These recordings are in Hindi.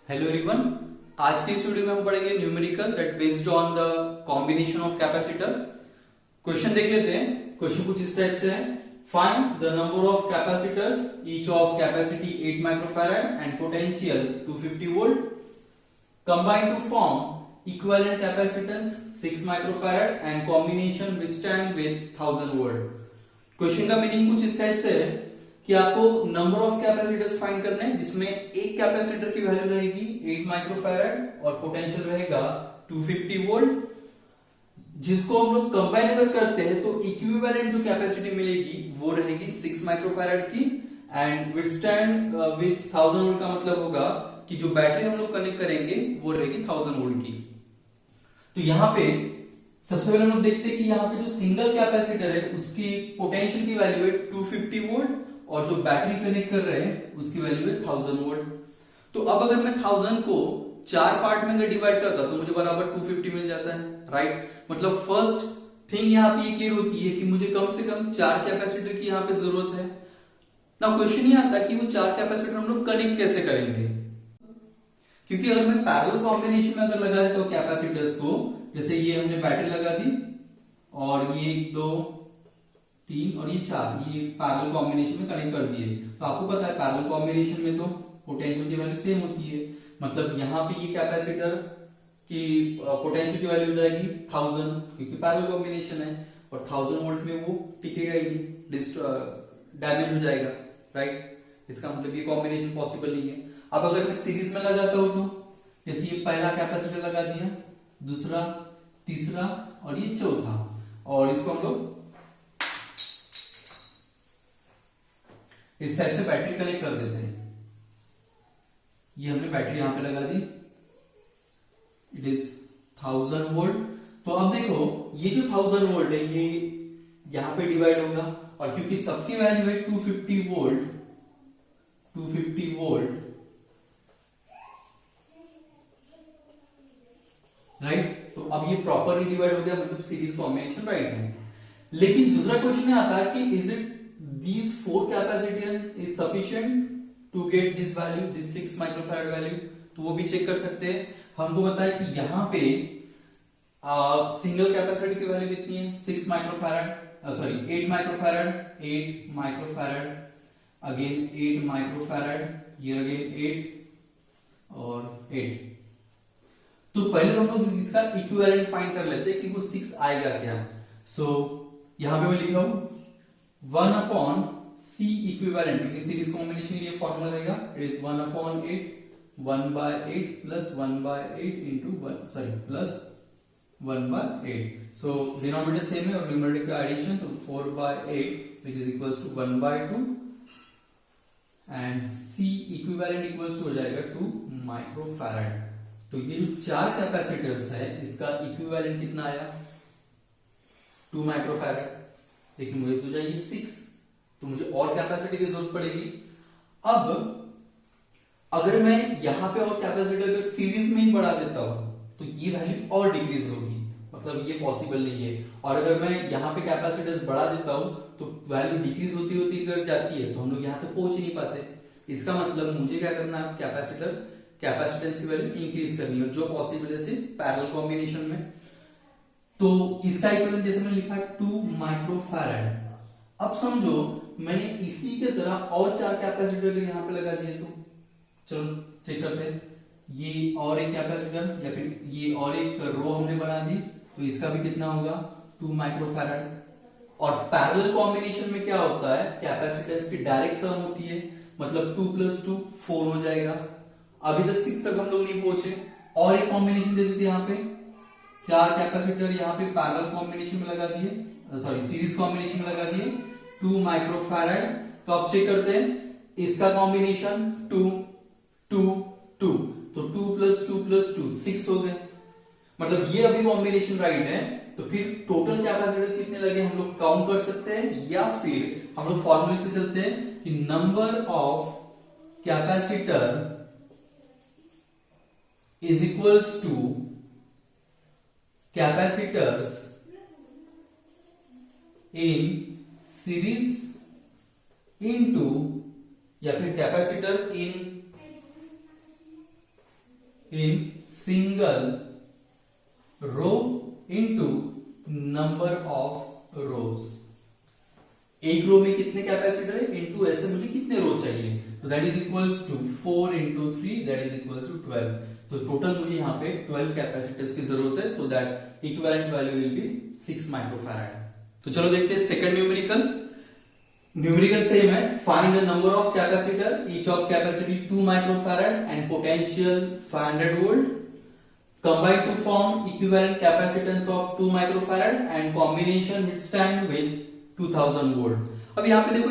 Hello everyone. आज के इस वीडियो में हम पढ़ेंगे numerical that based on the combination of capacitor. Question देख लेते हैं। क्वेश्चन कुछ इस टाइप से है। Find the number of capacitors each of capacity 8 microfarad and potential 250 volt combine to form equivalent capacitance 6 microfarad and combination withstand with 1000 volt. Question का मीनिंग कुछ इस टाइप से है कि आपको नंबर ऑफ कैपेसिटर्स फाइंड करना है जिसमें एक कैपेसिटर की वैल्यू रहेगी 8 माइक्रोफैराड और पोटेंशियल रहेगा 250 वोल्ट, जिसको हम लोग कंबाइन अगर करते हैं तो इक्विवेलेंट जो कैपेसिटी मिलेगी वो रहेगी 6 माइक्रोफैराड की एंड विथस्टैंड विथ 1000 वोल्ट का मतलब होगा कि जो बैटरी हम लोग कनेक्ट करेंगे वो रहेगी 1000 वोल्ट की। तो यहां पे सबसे पहले हम लोग देखते हैं कि यहाँ पे जो सिंगल कैपेसिटर है उसकी पोटेंशियल की वैल्यू है 250 वोल्ट और जो बैटरी कनेक्ट कर रहे हैं उसकी वैल्यू है 1000 वोल्ट। तो अब अगर मैं 1000 को 4 पार्ट में अगर डिवाइड करता तो मुझे बराबर 250 मिल जाता है, राइट। मतलब फर्स्ट थिंग यहाँ पे ये क्लियर होती है कि मुझे कम से कम 4 कैपेसिटर की यहाँ पे जरूरत है ना। क्वेश्चन ये आता है कि वो 4 कैपेसिटर हम लोग कनेक्ट कैसे करेंगे, क्योंकि अगर मैं पैरेलल कॉम्बिनेशन में अगर लगा देता हूँ कैपेसिटर्स को, जैसे ये हमने बैटरी लगा दी और ये 1 2 3 और ये 4, ये पैरेलल कॉम्बिनेशन में कनेक्ट कर दिए। तो आपको पता है पैरेलल कॉम्बिनेशन में तो पोटेंशियल की वैल्यू सेम होती है। मतलब यहाँ पे ये कैपेसिटर की पोटेंशियल की वैल्यू हो जाएगी 1000 क्योंकि पैरेलल कॉम्बिनेशन है और 1000 वोल्ट में वो टिकेगा ही नहीं, डैमेज हो जाएगा, राइट। इसका मतलब ये कॉम्बिनेशन पॉसिबल नहीं है। अब अगर मैं सीरीज में लगाता हूं तो जैसे ये पहला कैपेसिटर लगा दिया, दूसरा, तीसरा और ये चौथा, और इसको हम लोग इस टाइप से बैटरी कनेक्ट कर देते हैं। ये हमने बैटरी यहां पे लगा दी, इट इज 1000 वोल्ट। तो अब देखो ये जो 1000 वोल्ट है ये यहां पे डिवाइड होगा और क्योंकि सबकी वैल्यू है 250 वोल्ट, 250 वोल्ट, राइट। तो अब ये प्रॉपरली डिवाइड हो गया, मतलब सीरीज कॉम्बिनेशन राइट है। लेकिन दूसरा क्वेश्चन आता है कि is it these 4 capacitor is sufficient to get this value, this 6 microfarad value? तो वो भी चेक कर सकते हैं। हमको पता है कि यहाँ पे सिंगल कैपेसिटर की वैल्यू कितनी है 6 microfarad, sorry 8 microfarad, 8 microfarad, again 8 microfarad, ये अगेन 8 और 8। तो पहले हम लोग इसका इक्विवेलेंट फाइंड कर लेते हैं कि वो 6 आएगा क्या। सो यहां पे मैं लिख रहा हूं 1 अपॉन C इक्विवेलेंट, क्योंकि सीरीज कॉम्बिनेशन के लिए फॉर्मूला रहेगा, it is 1 upon 8, 1/8 plus 1/8 into 1, sorry plus 1/8। So denominator same है और न्यूमरेटर का एडिशन, तो 4/8 which is equals to 1/2 and C equivalent equals to हो जाएगा 2 माइक्रोफैराड। तो ये जो 4 कैपेसिटर्स है इसका इक्विवेलेंट कितना आया 2 माइक्रोफैराड, लेकिन मुझे तो चाहिए 6, तो मुझे और कैपेसिटी की जरूरत पड़ेगी। अब अगर मैं यहां पे और कैपेसिटर अगर सीरीज में ही बढ़ा देता हूं तो ये वैल्यू और डिक्रीज होगी, मतलब ये पॉसिबल नहीं है। और अगर मैं यहाँ पे कैपेसिटर्स बढ़ा देता हूं तो वैल्यू डिक्रीज होती होती अगर जाती है तो हम लोग यहाँ तक पहुंच ही नहीं पाते। इसका मतलब मुझे क्या करना है, कैपेसिटेंस की वैल्यू इंक्रीज करनी है, जो पॉसिबल है सिर्फ पैरेलल कॉम्बिनेशन में। तो इसका इक्विवेलेंट जैसे मैंने लिखा 2 माइक्रोफैराड। अब समझो मैंने इसी के तरह और 4 कैपेसिटर यहां पे लगा दिए, तो चलो चेक करते हैं। ये और एक कैपेसिटर या फिर ये और एक रो हमने बना दी, तो इसका भी कितना होगा 2 माइक्रोफैराड। और पैरेलल कॉम्बिनेशन में क्या होता है, कैपेसिटेंस की डायरेक्ट सम होती है, मतलब 2 + 2 4 हो जाएगा। अभी तक 6 तक हम लोग नहीं पहुंचे, और एक कॉम्बिनेशन दे देते यहाँ पे 4 कैपेसिटर यहाँ पे पैरेलल कॉम्बिनेशन में लगा दिए, सॉरी सीरीज कॉम्बिनेशन में लगा दिए 2 माइक्रोफैराड। तो अब चेक करते हैं इसका कॉम्बिनेशन 2 2 2, तो 2 + 2 + 2 6 हो गए, मतलब ये अभी कॉम्बिनेशन राइट है। तो फिर टोटल कैपेसिटर कितने लगे हम लोग काउंट कर सकते हैं, या फिर हम लोग फॉर्मूले से चलते हैं कि number of capacitor is equals to capacitors in series into, या फिर capacitor in in single row into number of rows। एक रो में कितने कैपेसिटर है इनटू ऐसे मुझे कितने रो चाहिए, तो that is equals to 4 into 3 that is equals to 12। तो टोटल मुझे यहाँ पे 12 कैपेसिटर्स की जरूरत है, so that equivalent value will be 6 microfarad. तो चलो देखते हैं सेकंड न्यूमेरिकल। न्यूमेरिकल सेम है, find the number of capacitor, each of capacity 2 microfarad and potential 500 volt, combine to form equivalent capacitance of 2 microfarad and combination withstand with 2000 volt। अब यहाँ पे देखो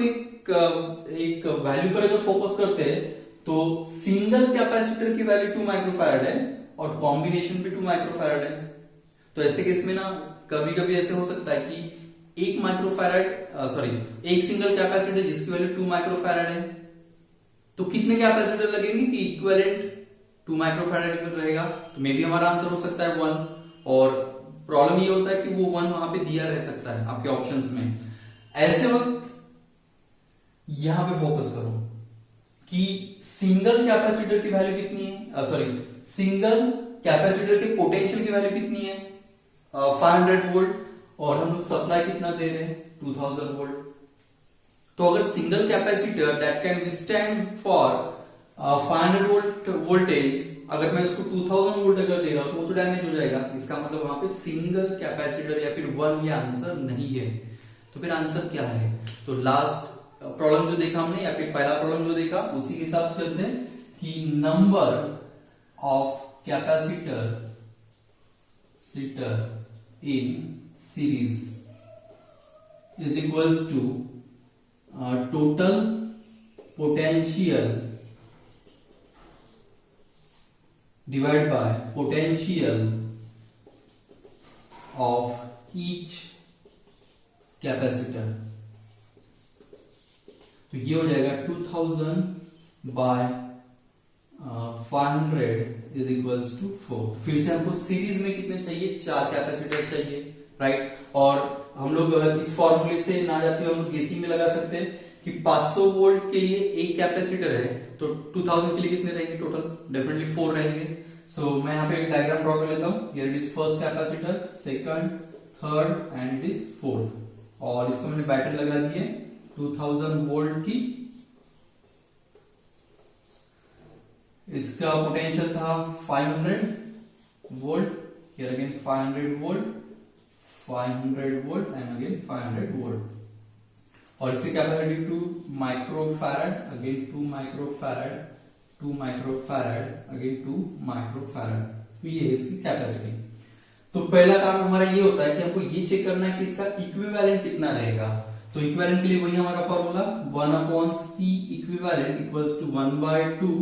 एक वैल्यू पर अगर फोकस करते हैं तो सिंगल कैपेसिटर की वैल्यू 2 माइक्रोफैराड है और कॉम्बिनेशन भी 2 माइक्रोफैराड है। तो ऐसे केस में ना कभी कभी ऐसे हो सकता है कि एक माइक्रोफैराड एक सिंगल कैपेसिटर जिसकी वैल्यू 2 माइक्रोफैराड है, तो कितने कैपेसिटर लगेंगे कि इक्विवेलेंट 2 माइक्रोफैराड रहेगा, तो मे बी हमारा आंसर हो सकता है 1। और प्रॉब्लम ये होता है कि वो 1 वहां पे दिया रह सकता है आपके ऑप्शंस में। ऐसे वक्त यहां पे फोकस करो कि सिंगल कैपेसिटर की वैल्यू कितनी है, सिंगल कैपेसिटर के पोटेंशियल की वैल्यू कितनी है 500 वोल्ट, और हम लोग सप्लाई कितना दे रहे हैं 2000 वोल्ट। तो अगर single capacitor that can withstand for 500 volt voltage, अगर मैं इसको 2000 वोल्ट अगर दे रहा हूं तो वो तो डैमेज हो जाएगा। इसका मतलब वहां पे सिंगल कैपेसिटर या फिर 1 ये आंसर नहीं है। तो फिर आंसर क्या है, तो लास्ट प्रॉब्लम जो देखा हमने या फिर पहला प्रॉब्लम जो देखा उसी के हिसाब से चलते हैं कि number of capacitor in series is equals to total potential divided by potential of each capacitor। तो ये हो जाएगा 2000 by 500 इज इक्वल्स टू 4। फिर से हमको सीरीज में कितने चाहिए, 4 कैपेसिटर चाहिए, राइट। और हम लोग इस फॉर्मूले से ना जाते हुए हम लोग गेसिंग में लगा सकते हैं कि 500 वोल्ट के लिए एक कैपेसिटर है, तो 2000 के लिए कितने रहेंगे टोटल, डेफिनेटली 4 रहेंगे। सो मैं यहाँ पे एक डायग्राम ड्रॉ कर लेता हूँ। Here it is first capacitor, second, third and it is fourth, और इसको मैंने बैटरी लगा दी है 2000 वोल्ट की। इसका पोटेंशियल था 500 volt, here again 500 volt, 500 volt and again 500 volt, और इसकी capacity 2 microfarad, again 2 microfarad, 2 microfarad, again 2 microfarad. तो ये है इसकी कैपेसिटी। तो पहला काम हमारा ये होता है कि हमको ये चेक करना है कि इसका इक्विवेलेंट कितना रहेगा। तो इक्विवेलेंट के लिए वही हमारा formula 1/c equivalent equals to 1/2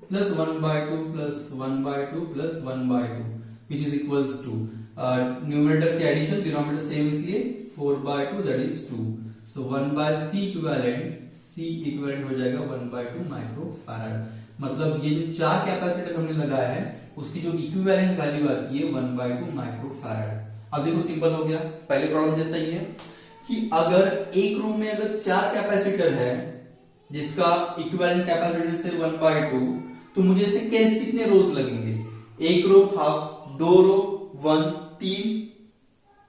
plus 1/2 plus 1/2 plus 1/2 which is equals to numerator के एडिशन, डिनोमिनेटर सेम इसलिए 4/2 that is 2। So 1/c equivalent हो जाएगा 1/2 माइक्रोफैराड। मतलब ये जो 4 कैपेसिटर हमने लगाया है उसकी जो इक्विवेलेंट वैल्यू आती है 1/2 माइक्रोफैराड। अब देखो सिंपल हो गया, पहले प्रॉब्लम जैसा ही है कि अगर एक रूम में अगर 4 कैपेसिटर है जिसका इक्विवेलेंट कैपेसिटेंस है 1/2, तो मुझे ऐसे कैसे कितने रोज लगेंगे, एक रो हाफ, 2 रो 1, 3,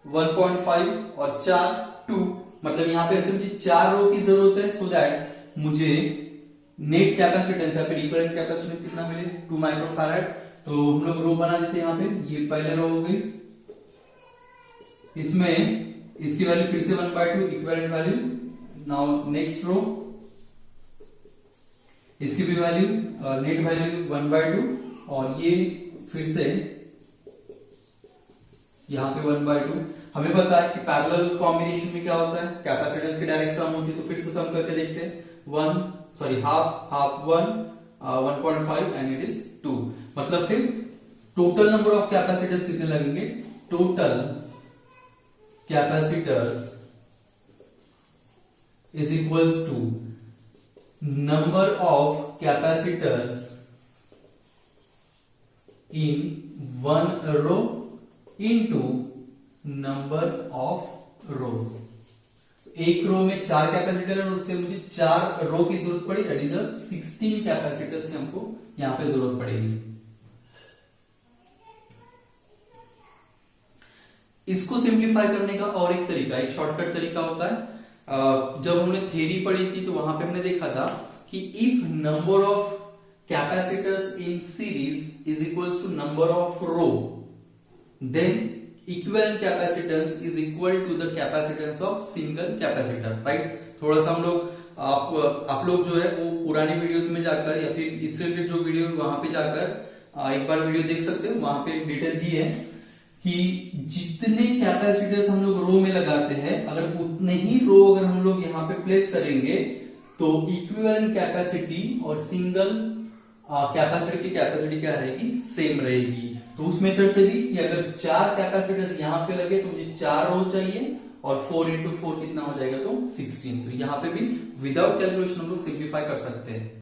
1.5 और 4 2। मतलब यहाँ पे ऐसे मुझे 4 रो की जरूरत है, सो दैट मुझे नेट कैपेसिटेंस या फिर इक्विवेलेंट कैपेसिटेंस कितना मिले 2 माइक्रोफैराड। तो हम लोग रो बना देते हैं यहाँ पे, ये पहले रो हो गई, इसमें इसकी वैल्यू फिर से 1/2 equivalent value. Now next row, इसकी भी वैल्यू नेट वैल्यू 1/2, और ये फिर से यहाँ पे 1/2। हमें पता है कि पैरेलल कॉम्बिनेशन में क्या होता है, कैपेसिटेंस की डायरेक्ट सम होती है, तो फिर से सम करके देखते हैं। Half 1 1.5 and it is 2। मतलब फिर टोटल नंबर ऑफ कैपेसिटर्स कितने लगेंगे, total capacitors is equals to number of capacitors in 1 row into number of row. एक रो में 4 कैपेसिटर है और उससे मुझे 4 रो की जरूरत पड़ी, दैट इज 16 कैपेसिटर्स की हमको यहां पे जरूरत पड़ेगी। इसको सिंप्लीफाई करने का और एक तरीका, एक शॉर्टकट तरीका होता है। जब हमने थ्योरी पढ़ी थी तो वहां पे हमने देखा था कि if number of capacitors in series is equals to number of row, then equivalent capacitance is equal to the capacitance of single capacitor, right. थोड़ा सा हम लोग आप लोग जो है वो पुरानी वीडियोस में जाकर या फिर इससे रिलेटेड जो वीडियो वहां पे जाकर एक बार वीडियो देख सकते हो। वहां पे डिटेल दी है कि जितने कैपेसिटर्स हम लोग रो में लगाते हैं, अगर उतने ही रो अगर हम लोग यहाँ पे प्लेस करेंगे तो इक्विवेलेंट कैपेसिटी और सिंगल कैपेसिटर की कैपेसिटी क्या रहेगी, सेम रहेगी। तो उस मेथड से भी कि अगर 4 कैपेसिटर्स यहाँ पे लगे तो मुझे 4 रो चाहिए और 4 इंटू 4 कितना हो जाएगा, तो 16। तो यहाँ पे भी विदाउट कैलकुलेशन हम लोग सिंप्लीफाई कर सकते हैं।